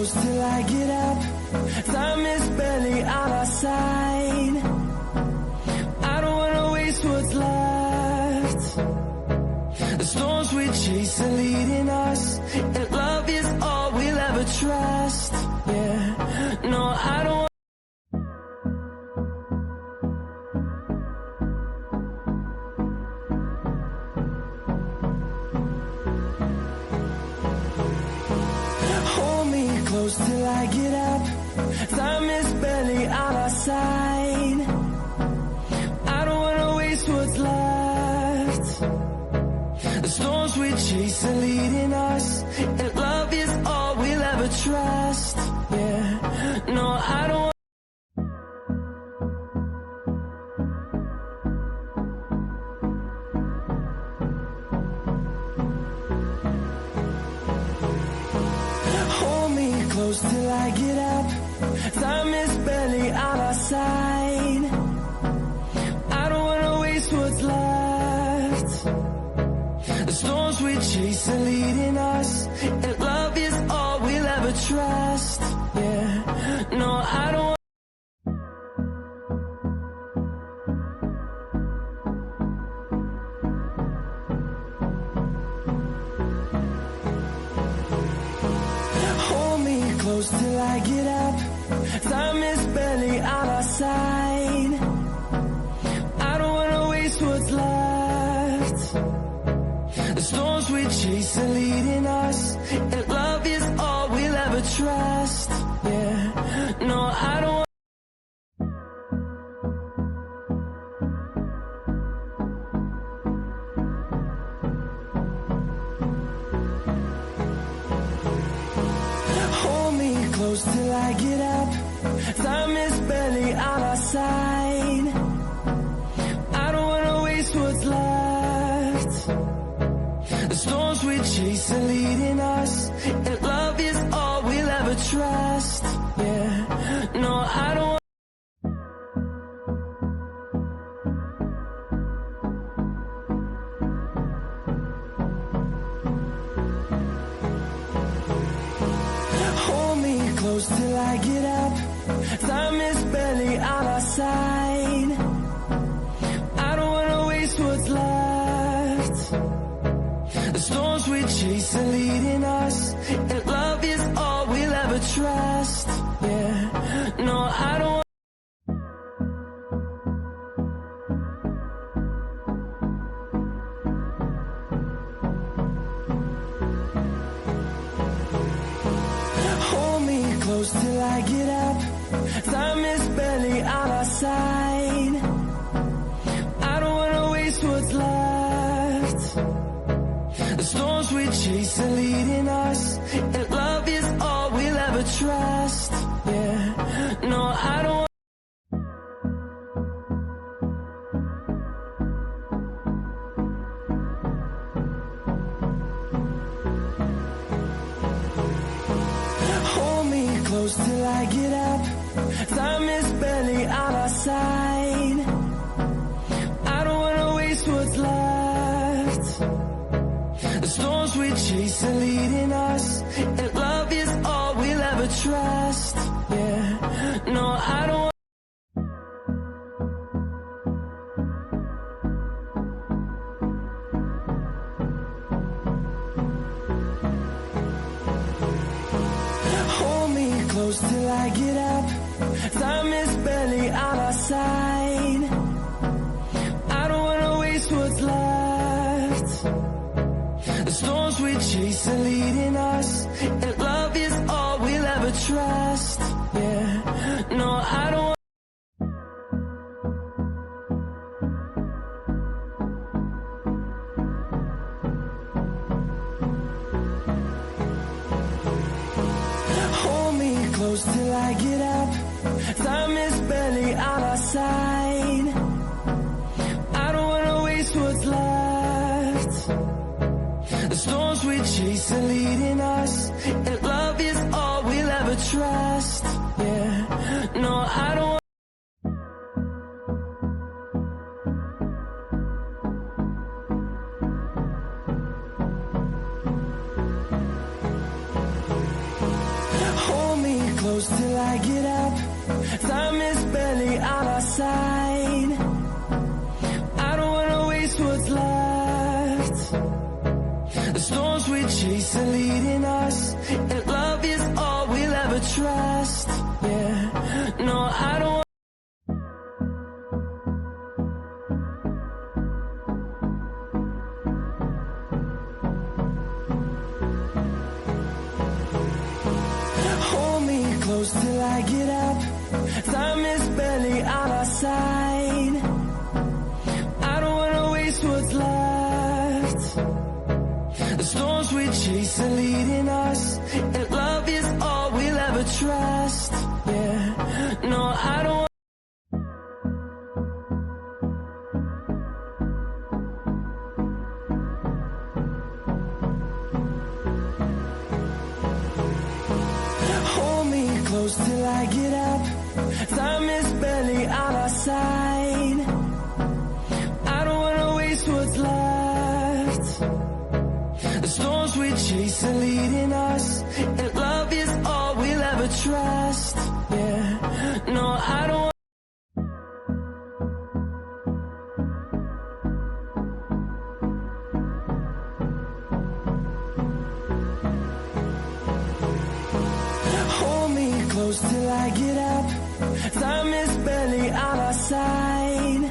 close till I get up. Time is barely on our side. I don't wanna waste what's left. The storms we chase are leading us, and love is all we'll ever trust. Yeah, no, I don't. Hold me close till I get up. Time is barely on our side. I don't wanna waste what's left. The storms we chase are leading us, and love is all we'll ever trust. Yeah, no, I don't. Hold me close till I get up. Time is barely on our side. I don't wanna waste what's left. The storms we chase are leading us, and love is all we'll ever trust. Yeah, no, I don't. Hold me close till I get up. Time is barely on our side. I don't wanna waste what's left. The storms we chase are leading us, and love is all we'll ever trust. Yeah, no, I don't. Hold me close till I get up. Time is barely on our side. I don't wanna waste what's left. The storms we chase are leading us, and love is all we'll ever trust. Yeah, no, I don't. Hold me close till I get up. Time is barely on our side. I don't wanna waste what's left. The storms we chase are leading us, and love is all we'll ever trust. Yeah, no, I don't. Hold me close till I get up. Time is barely on our side. I don't wanna waste what's left. The storms we chase are leading us, and love is all we'll ever trust. Yeah, no, I don't. Hold me close till I get up. Time is barely on our side. I don't wanna waste what's left. The storms we chase are leading us, and love is all we'll ever trust. Yeah, no, I don't. Hold me close till I get up. Time is barely on our side. I don't wanna waste what's left. The storms we chase are leading us, and love is all we'll ever trust. Yeah, no, I don't. Hold me close till I get up. Time is barely on our side. I don't wanna waste what's left. The storms we chase are leading us, and love is all we'll ever trust. Yeah, no, I don't. Hold close till I get up. Time is barely on our side. I don't wanna waste what's left. The storms we chase are leading us, and love is all we'll ever trust. Yeah, no, I don't. Hold me close till I get up. Time is barely on our side. I don't wanna waste what's left. The storms we chase are leading us, and love is all we'll ever trust. Yeah, no, I don't. Hold me close till I get up. Time is barely on our side. I don't wanna waste what's left. The storms we chase are leading us, and love is all we'll ever trust. Yeah, no, I don't. Hold me close till I get up. Time is barely on our side.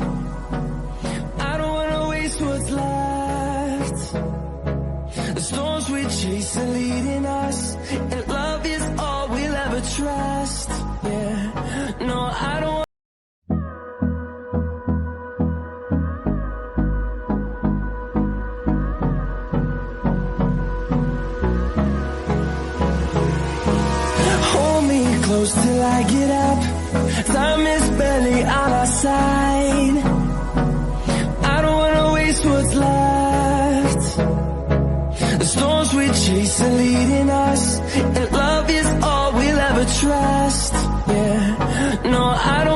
I don't wanna waste what's left. The storms we chase are leading us, and love is all we'll ever trust. Yeah, no, I don't. Hold me close till I get up. Time is barely on our side. I don't wanna waste what's left. The storms we chase are leading us, and love is all we'll ever trust. Yeah, no, I don't.